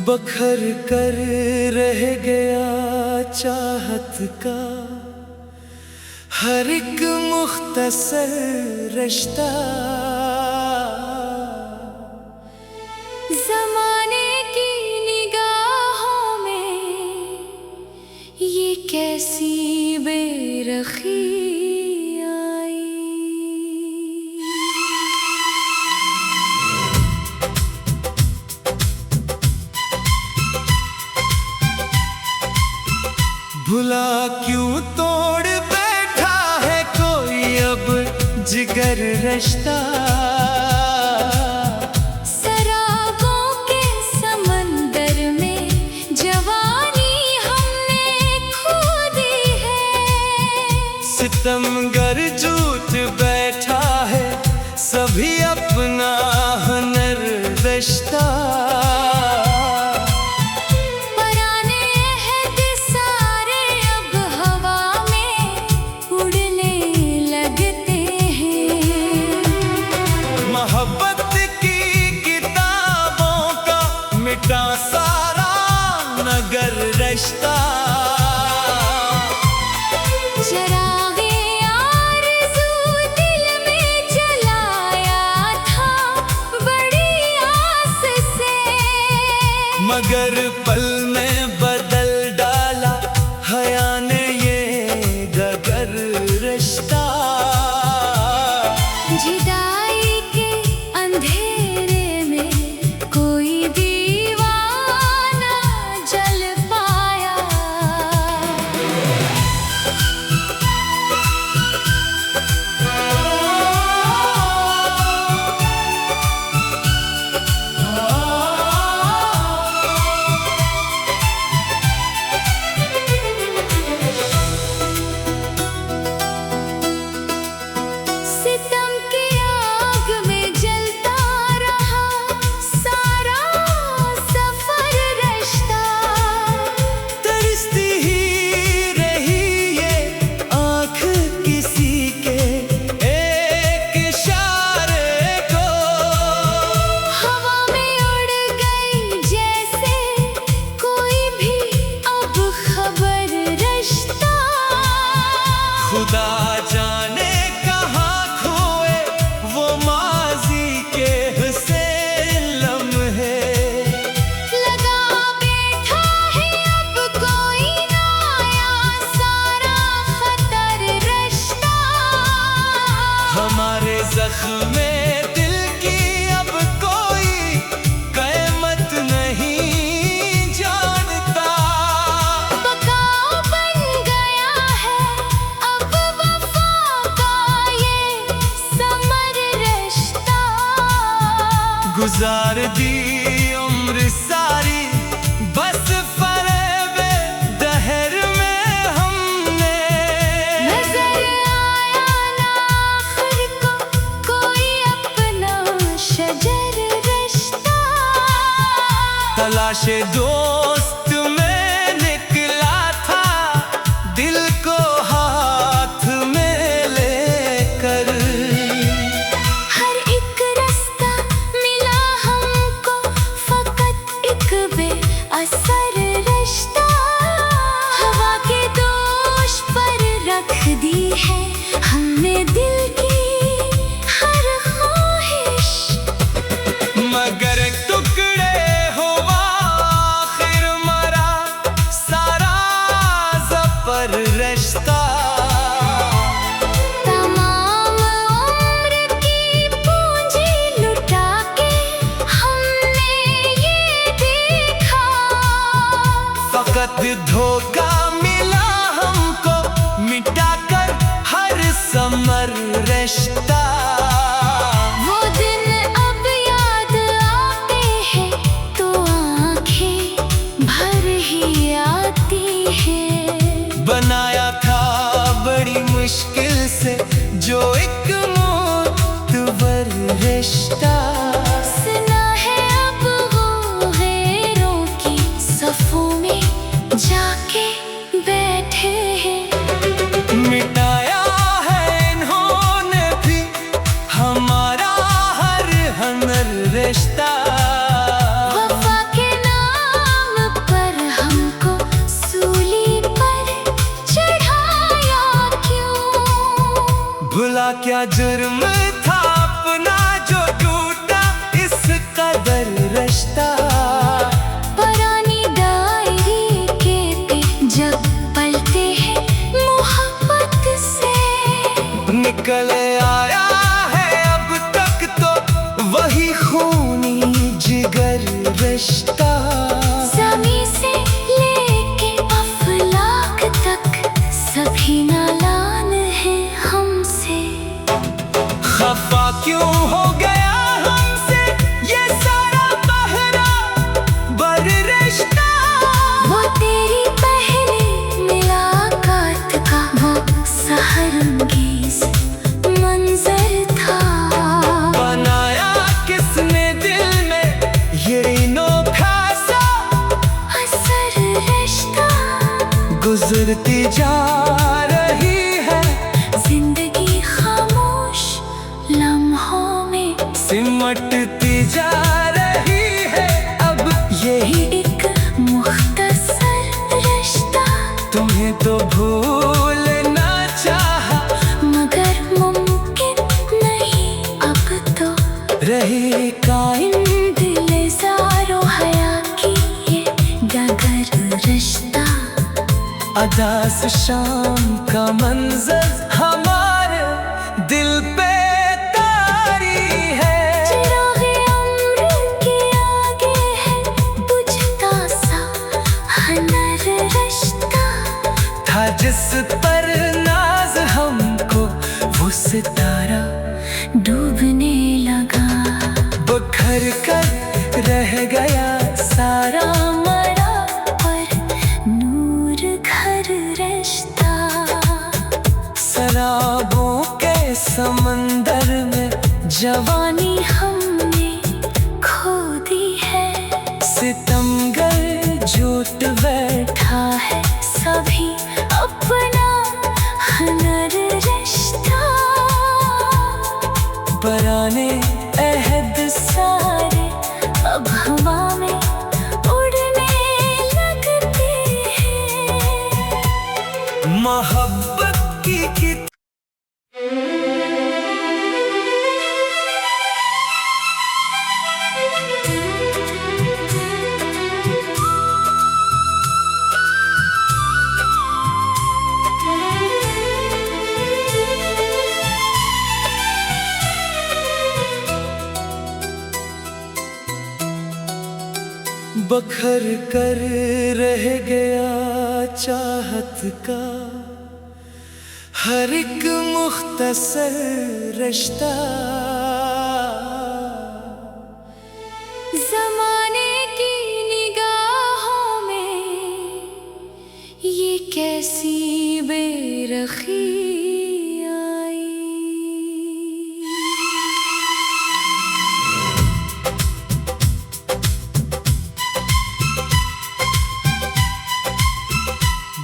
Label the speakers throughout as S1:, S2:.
S1: बखर कर रह गया चाहत का हर एक मुख्तसर रिश्ता।
S2: ज़माने की निगाहों में ये कैसी बेरखी आई।
S1: भुला क्यों तोड़ बैठा है कोई अब जिगर रिश्ता।
S2: शराबों के समंदर में जवानी हमने खो दी है।
S1: सितमगर झूठ बैठा है सभी अपना हुनर रिश्ता। मोहब्बत की किताबों का मिटा सारा नगर रिश्ता।
S2: चरागे आरज़ू दिल में जलाया था बड़ी आस से,
S1: मगर पल में बदल डाला हया ने ये गगर रिश्ता।
S2: जुदाई के अंधेरे में कोई दीवाना जल पाया। सितम की आग में जलता रहा सारा सफर रिश्ता।
S1: तरसती ही रही ये आँख किसी के एक इशारे को।
S2: हवा में उड़ गई जैसे कोई भी अब खबर रिश्ता।
S1: खुदा जाने कहाँ खोए वो माजी के हुसैन लम्हे।
S2: लगा बैठा है अब कोई नया सारा खतर रिश्ता।
S1: हमारे ज़ख्म दिल की अब कोई क़यामत नहीं जानता।
S2: बकाओ बन गया है अब वफा का ये समर रिश्ता।
S1: गुजार दी उम्र सारी बस फरेबे दहर में हमने।
S2: नजर आया ना आखिर को कोई अपना शजर रिश्ता।
S1: तलाशे दोस्त में निकला था दिल को हाथ में लेकर।
S2: हर एक रास्ता मिला हमको फकत एक बेअसर रिश्ता। हवा के दोष पर रख दी है हमने दिल की हर ख्वाहिश।
S1: मगर टुकड़े हुआ आखिर मरा सारा ज़फ़र रिश्ता।
S2: तमाम उम्र की पूंजी लुटा के हमने ये देखा।
S1: फकत धोखा मिला हमको मिटाकर हर समर रिश्ता।
S2: वो दिन अब याद आते हैं तो आंखें भर ही आती हैं।
S1: बनाया था बड़ी मुश्किल से जो एक मोतबर रिश्ता।
S2: सुना है अब वो गैरों की सफों में जाके बैठे हैं।
S1: मिटाया है इन्होंने भी हमारा हर हुनर रिश्ता।
S2: वफा के नाम
S1: भुला क्या जुर्म था अपना जो टूटा इस कदर रिश्ता।
S2: पुरानी डायरी के जब पलते हैं मोहब्बत से,
S1: निकल आया है अब तक तो वही खूनी जिगर रिश्ता।
S2: ज़मीं से लेके अफलाक तक सभी नालान हैं हमसे।
S1: खफा क्यों हो गया हमसे ये सारा पहरा बर रिश्ता।
S2: वो तेरी पहली मुलाकात का वो सहरंगेज मंजर था।
S1: बनाया किसने दिल में ये अनोखा सा
S2: असर रिश्ता।
S1: गुजरती जा रही है
S2: जिंदगी खामोश लम्हों में,
S1: सिमटती जा रही है अब यही
S2: एक मुख्तसर रिश्ता।
S1: तुम्हें तो भूलना चाहा
S2: मगर मुमकिन नहीं अब तो,
S1: रही कायम
S2: दिल ज़ारो हया की ये डगर रिश्ता।
S1: अदास शाम का मंजर हमारे दिल पे तारी है।
S2: चिरागे उम्र के आगे है बुझता सा हनर रिश्ता।
S1: था जिस पर नाज हमको वो सितारा
S2: डूबने लगा,
S1: बखर कर रह गया सारा
S2: मरा पर नूर घर रिश्ता।
S1: शराबों के समंदर में जवानी
S2: जवानी हमने खो दी है,
S1: सितमगर झूठ बैठा
S2: है सभी अपना हनर रिश्ता।
S1: पराने अहद
S2: सारे अब हवा में उड़ने लगते हैं।
S1: मोहब्बत की बखर कर रह गया चाहत का हर एक मुख्तसर रिश्ता।
S2: ज़माने की निगाहों में ये कैसी बेरखी आई।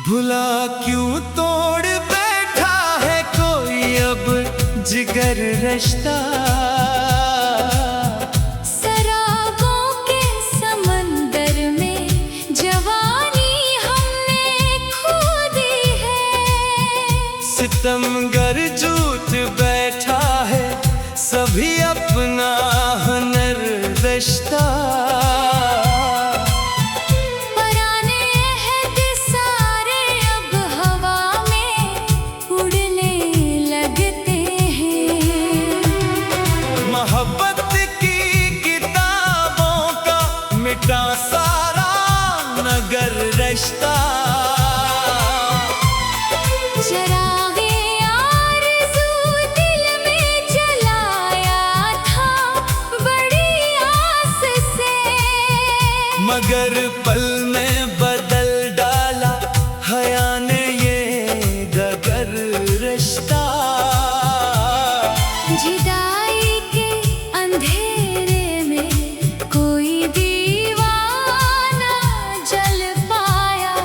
S1: भुला क्यों तोड़ बैठा है कोई अब जिगर रिश्ता।
S2: शराबों के समंदर में जवानी हमने खो दी है,
S1: सितमगर झूठ बैठा है सभी अपना हुनर रिश्ता।
S2: पुराने अहद सारे अब हवा में उड़ने लगते हैं।
S1: मोहब्बत की किताबों का मिटा सारा नगर रिश्ता।
S2: चरागे आरज़ू दिल में जलाया था बड़ी आस से,
S1: मगर पल में बदल डाला हया ने ये गगर रिश्ता।
S2: जुदाई के अंधेरे में कोई दीवाना जल पाया।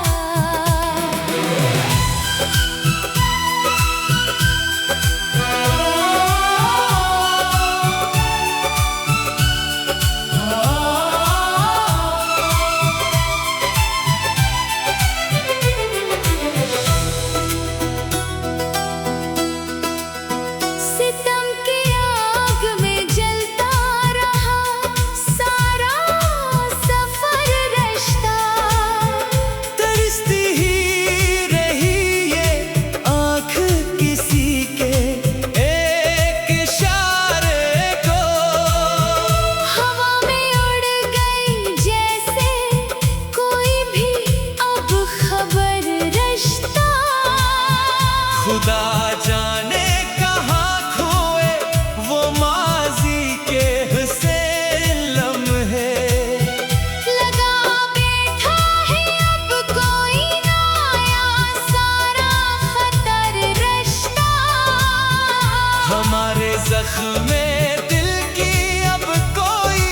S1: ज़ख्मे दिल की अब कोई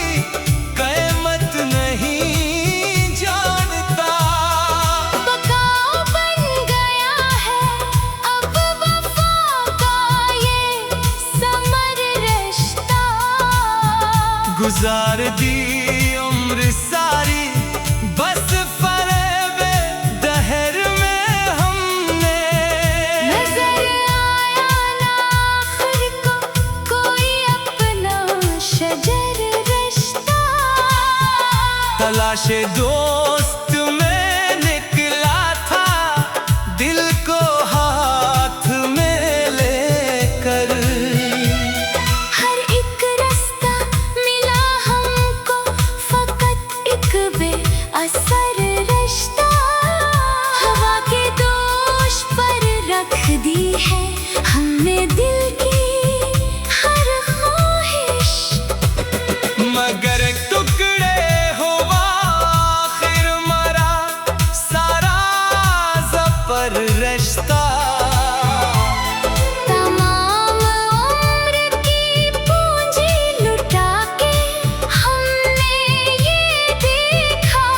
S1: क़यामत नहीं जानता।
S2: पकाओ बन गया है अब वफा का ये समर रिश्ता।
S1: गुजार दी उम्र सारी बस फरेबे दहर में हमने।
S2: नजर आया ना आखिर को कोई अपना शजर रिश्ता।
S1: तलाशे दोस्त में निकला था दिल को हाथ में लेकर।
S2: हर एक रास्ता मिला हमको फकत एक बेअसर रिश्ता। हवा के दोष पर रख दी है हमने दिल की हर ख्वाहिश।
S1: मगर टुकड़े हुआ आखिर मरा सारा ज़फ़र रिश्ता।
S2: तमाम उम्र की पूंजी लुटा के हमने ये देखा।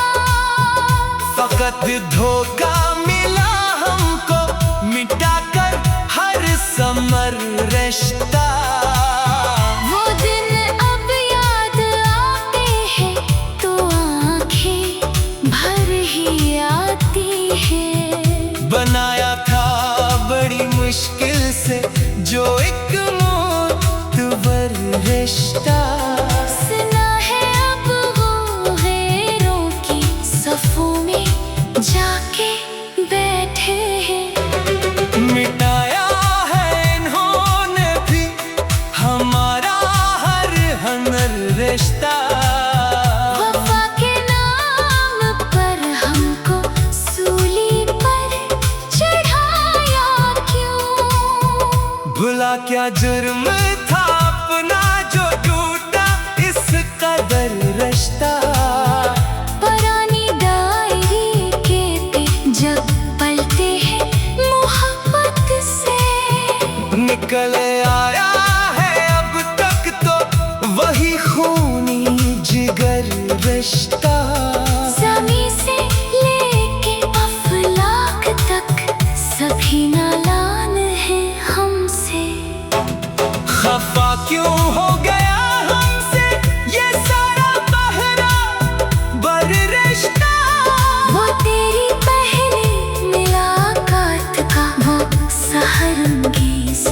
S1: फकत धोखा मिला हमको मिटाकर हर समर रिश्ता।
S2: वो दिन अब याद आते हैं तो आंखें भर ही आती हैं।
S1: बनाया था बड़ी मुश्किल से जो एक मोतबर रिश्ता।
S2: सुना है अब वो गैरों की सफों में जाके बैठे हैं।
S1: मिटाया है इन्होंने भी हमारा हर हनर रिश्ता।
S2: वफा के नाम पर हमको सूली पर चढ़ाया क्यों।
S1: भुला क्या जुर्म था अपना जो टूटा इस कदर रिश्ता।
S2: पुरानी डायरी के पेज जब पलटे हैं मोहब्बत से।
S1: निकल आया है अब तक तो वही खूनी जिगर रिश्ता।
S2: ज़मीं से लेके अफलाक तक सभी नालान हैं हमसे।
S1: खफा क्यों हो गया हमसे ये सारा पहरा बर रिश्ता।
S2: वो तेरी पहली मुलाकात का वो सहरंगेज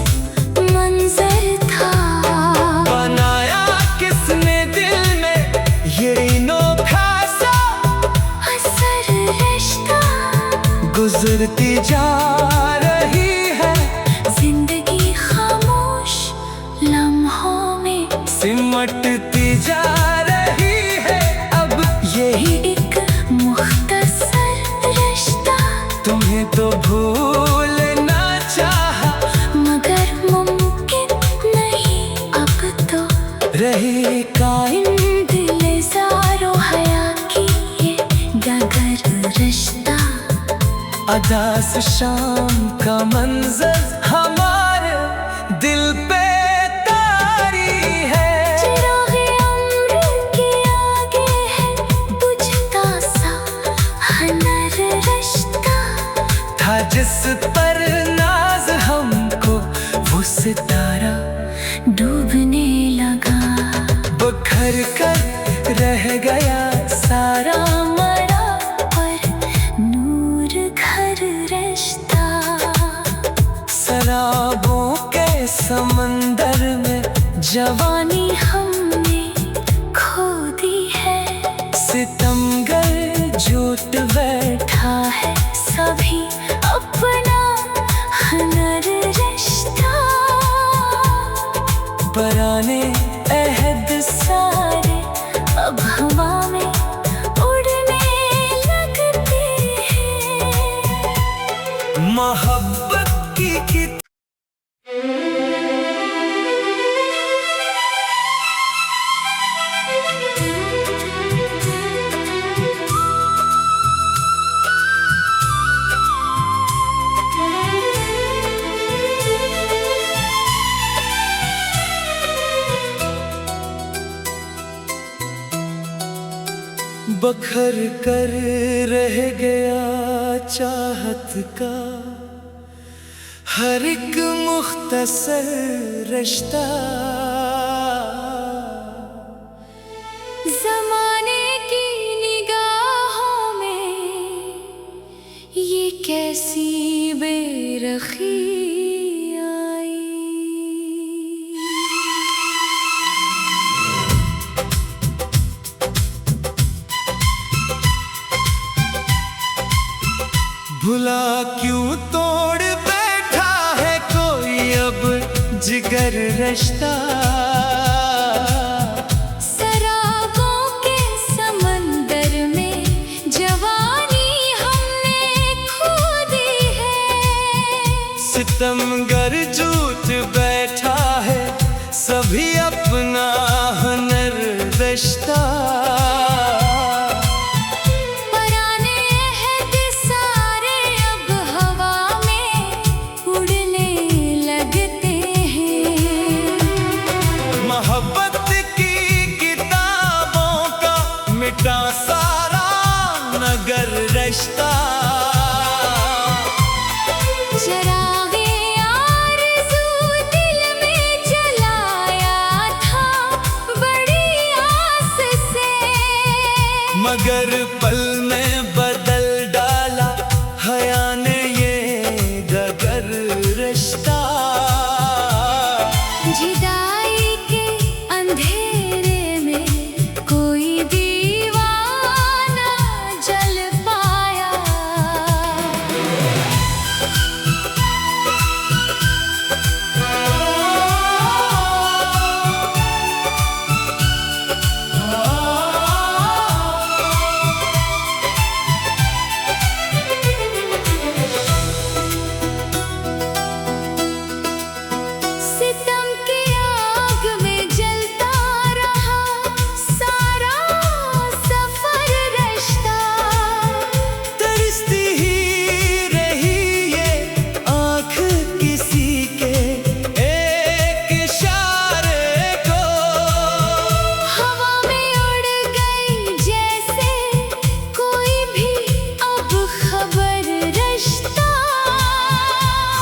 S2: मंजर था।
S1: बनाया किसने दिल में ये अनोखा सा
S2: असर रिश्ता।
S1: गुजरती जा रही है
S2: जिंदगी खामोश लम्हों में
S1: सिमटती जा रही है अब यही
S2: एक मुख्तसर रिश्ता।
S1: तुम्हें तो भूलना चाहा
S2: मगर मुमकिन नहीं अब तो
S1: रही कायम
S2: दिल ज़ारो हया की ये डगर रिश्ता।
S1: अदास शाम का मंजर हमारे दिल पे तारी है।
S2: चिराग़े उम्र के आगे है बुझता सा हनर रिश्ता।
S1: था जिस पर नाज हमको वो सितारा
S2: डूबने लगा।
S1: बिखर कर रह गया सारा
S2: मरा पर नूर घर रिश्ता।
S1: शराबों के समंदर में
S2: जवानी हमने खो दी है।
S1: सितमगर झूठ
S2: बैठा है सभी अपना हनर रिश्ता।
S1: पुराने
S2: अहद सारे अब हवा में उड़ने लगते हैं।
S1: मोहब्बत की बखर कर रह गया चाहत का हर एक मुख्तसर रिश्ता।
S2: जमाने की निगाहों में ये कैसी बेरखी आई।
S1: भुला क्यों तोड़ बैठा है कोई अब जिगर रिश्ता।
S2: शराबों के समंदर में जवानी हमने खो दी है।
S1: सितमगर झूठ बैठा है सभी अपना हुनर रिश्ता। मिटा सारा नगर रिश्ता।
S2: चरागे आरज़ू दिल में जलाया था बड़ी आस से,
S1: मगर पल में बदल डाला हया ने ये गगर रिश्ता।
S2: जुदाई के अंधेरे में कोई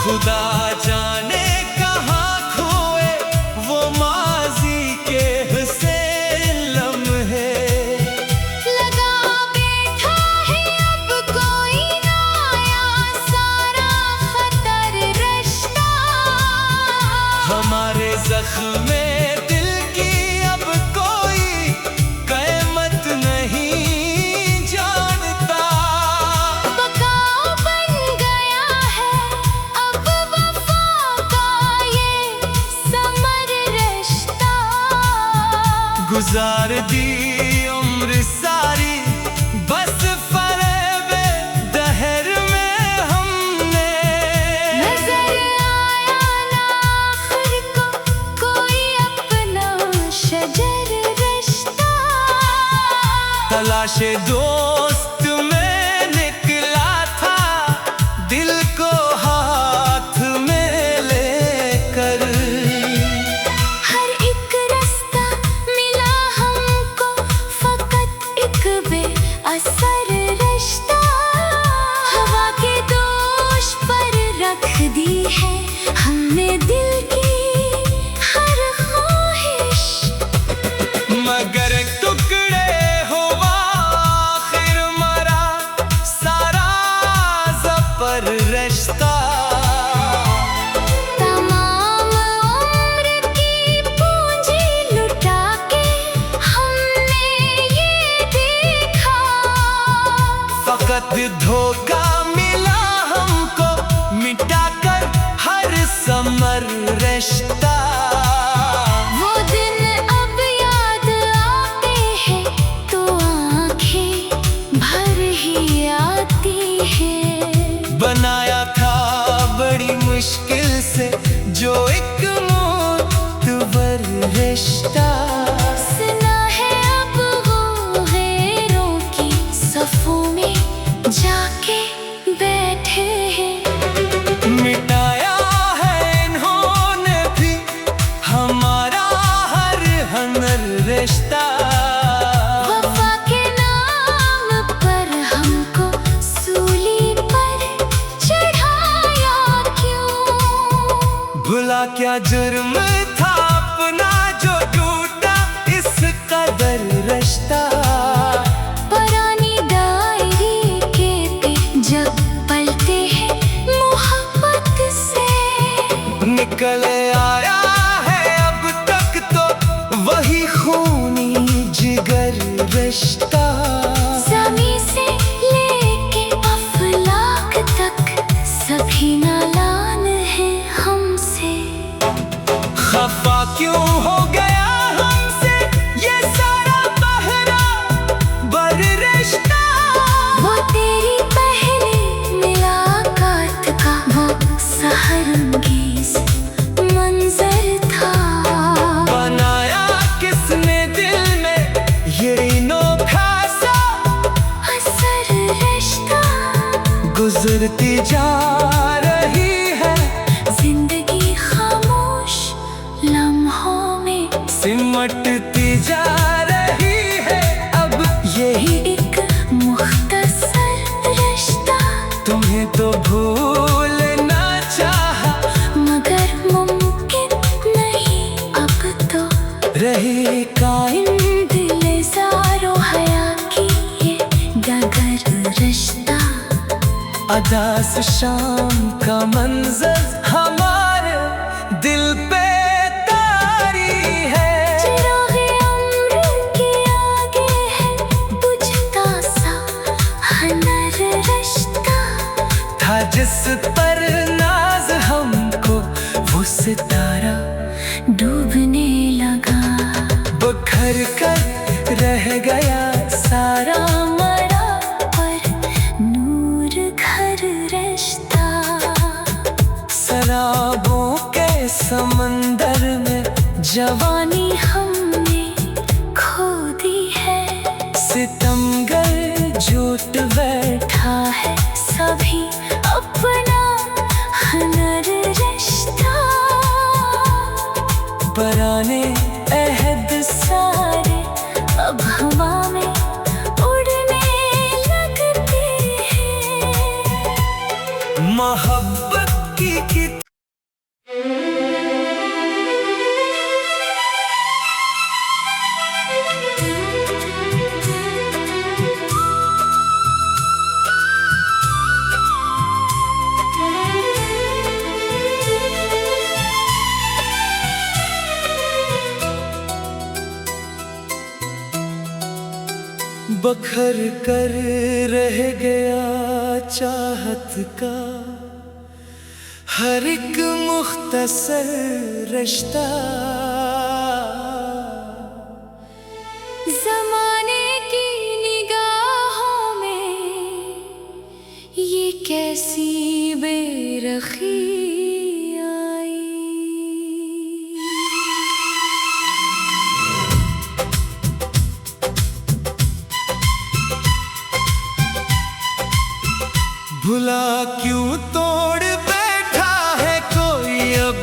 S1: खुदा जाने कहाँ खोए वो माजी के हुसैन लम्हे।
S2: लगा बैठा है अब कोई नया सारा खतर रिश्ता।
S1: हमारे ज़ख्म दिल की अब कोई क़यामत नहीं जानता।
S2: पकाओ बन गया है
S1: गुजार दी उम्र सारी बस फरेब दहर में हमने।
S2: नजर आया ना आखिर को कोई अपना शजर रिश्ता।
S1: तलाशे दोस्त में निकला था दिल को हाथ में लेकर।
S2: असर रिश्ता हवा के दोष पर रख दी है हमने दिल की हर ख्वाहिश।
S1: मगर टुकड़े हुआ आखिर मरा सारा ज़फ़र रिश्ता।
S2: तमाम उम्र की पूंजी लुटा के हमने ये देखा।
S1: फकत धोखा मिला हमको मिटाकर हर समर रिश्ता।
S2: वो दिन अब याद आते हैं तो आंखें भर ही आती हैं।
S1: बनाया था बड़ी मुश्किल से जो एक मोतबर रिश्ता।
S2: सुना है अब वो गैरों की सफों में जाके बैठे हैं।
S1: मिटाया है इन्होंने भी हमारा हर हुनर रिश्ता।
S2: वफा के नाम
S1: क्या जुर्म था अपना जो टूटा इस कदर रिश्ता।
S2: पुरानी डायरी के पेज जब पलटे हैं मोहब्बत से,
S1: निकल आया है अब तक तो वही खूनी जिगर रिश्ता।
S2: ज़मीं से लेके अफलाक तक सभी नालान हैं हमसे।
S1: खफा क्यों हो गया हमसे ये सारा बहरा बर रिश्ता।
S2: वो तेरी पहली मुलाकात का वो सहरंगेज़ मंजर था।
S1: बनाया किसने दिल में ये अनोखा सा
S2: असर रिश्ता।
S1: गुजरती जा रही है
S2: जिंदगी खामोश लम्हों में,
S1: सिमटती जा रही है अब यही
S2: एक मुख्तसर रिश्ता।
S1: तुम्हें तो भूलना चाहा
S2: मगर मुमकिन नहीं अब तो
S1: रही कायम
S2: दिले ज़ारो हया की ये डगर रिश्ता।
S1: अदास शाम का मंजर हमारे दिल पे तारी है।
S2: चिरागे उम्र के आगे है बुझता सा हनर रिश्ता।
S1: था जिस पर नाज हमको वो सितारा
S2: डूबने लगा,
S1: बखर कर रह गया सारा
S2: मरा पर नूर घर रिश्ता।
S1: शराबों के समंदर में
S2: जवानी हमने खो दी है,
S1: सितमगर झूठ बैठा
S2: है सभी अपना हनर रिश्ता।
S1: पुराने अहद
S2: सारे अब हवा में उड़ने लगते हैं।
S1: मोहब्बत की बखर कर रह गया चाहत का हर एक मुख्तसर रिश्ता।
S2: ज़माने की निगाहों में ये कैसी बेरखी आई।
S1: भुला क्यों तोड़ बैठा है कोई अब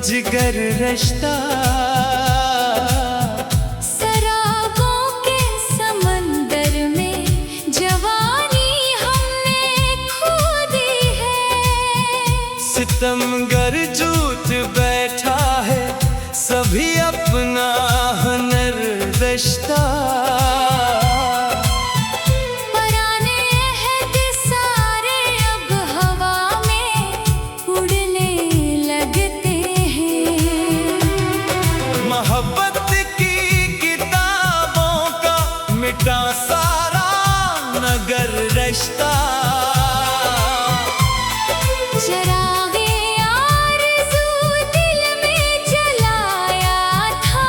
S1: जिगर रिश्ता।
S2: शराबों के समंदर में जवानी हमने खो दी है,
S1: सितमगर झूठ बैठा है सभी अपना हुनर रिश्ता।
S2: पुराने अहद सारे अब हवा में उड़ने लगते हैं।
S1: मोहब्बत की किताबों का मिटा सारा नगर रिश्ता।
S2: चरागे आरज़ू दिल में जलाया था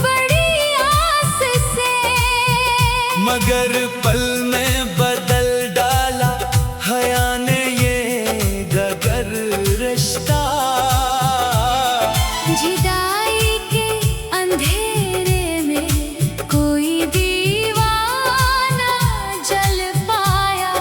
S2: बड़ी आस से,
S1: मगर पल में बदल डाला हया ने ये गगर रिश्ता।
S2: जुदाई के अंधेरे में कोई दीवाना जल पाया।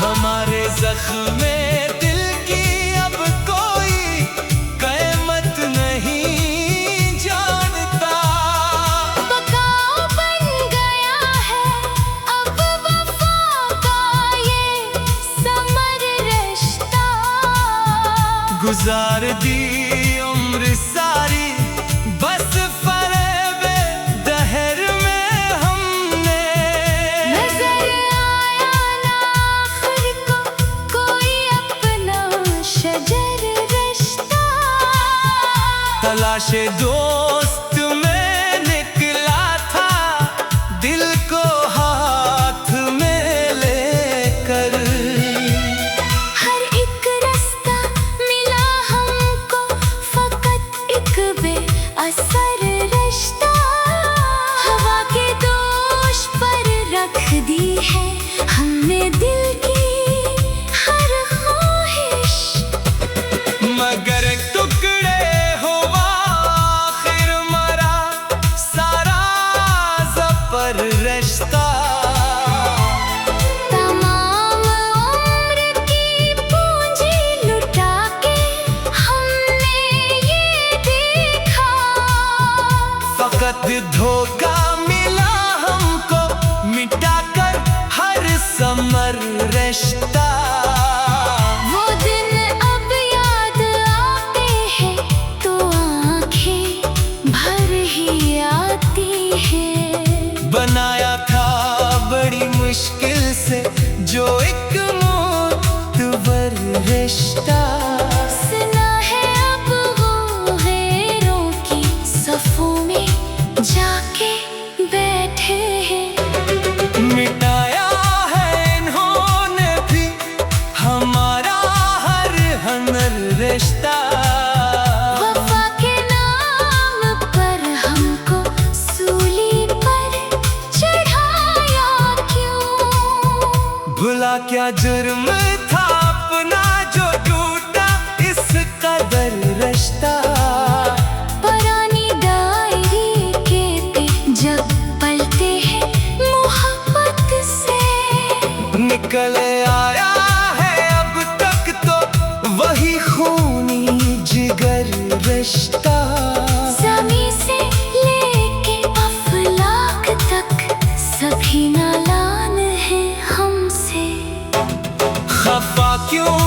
S1: हमारे जख्म दिल की अब कोई क़यामत नहीं जानता।
S2: बकाओ बन गया है अब वफा का ये समर रिश्ता।
S1: गुजार दी उम्र सारी बस फरेबे दहर में हमने।
S2: नजर आया ना आखिर को कोई अपना शजर रिश्ता।
S1: तलाशे दोस्त में निकला था दिल को हाथ में लेकर।
S2: हर एक रास्ता मिला हमको फकत एक बेअसर रिश्ता। हवा के दोष पर रख दी है हमने दिल की हर ख्वाहिश।
S1: मगर टुकड़े हुआ आखिर मरा सारा ज़फ़र रिश्ता।
S2: तमाम उम्र की पूंजी लुटा के हमने ये देखा।
S1: फकत धोखा मिला हमको मिटाकर हर समर रिश्ता।
S2: वो दिन अब याद आते हैं तो आंखें भर ही आती हैं।
S1: बनाया था बड़ी मुश्किल से जो एक मोतबर रिश्ता।
S2: सुना है अब वो गैरों की सफों में जाके बैठे हैं।
S1: मिटाया है इन्होंने भी हमारा हर हनर रिश्ता।
S2: वफा के नाम पर हमको सूली पर चढ़ाया क्यों।
S1: भुला क्या जुर्म था अपना जो टूटा इस कदर रिश्ता।
S2: पुरानी डायरी के पेज जब पलटे हैं मोहब्बत से।
S1: निकल आया है अब तक तो वही खूनी जिगर रिश्ता।
S2: ज़मीं से लेके अफलाक तक सभी नालान हैं हमसे।
S1: खफा क्यों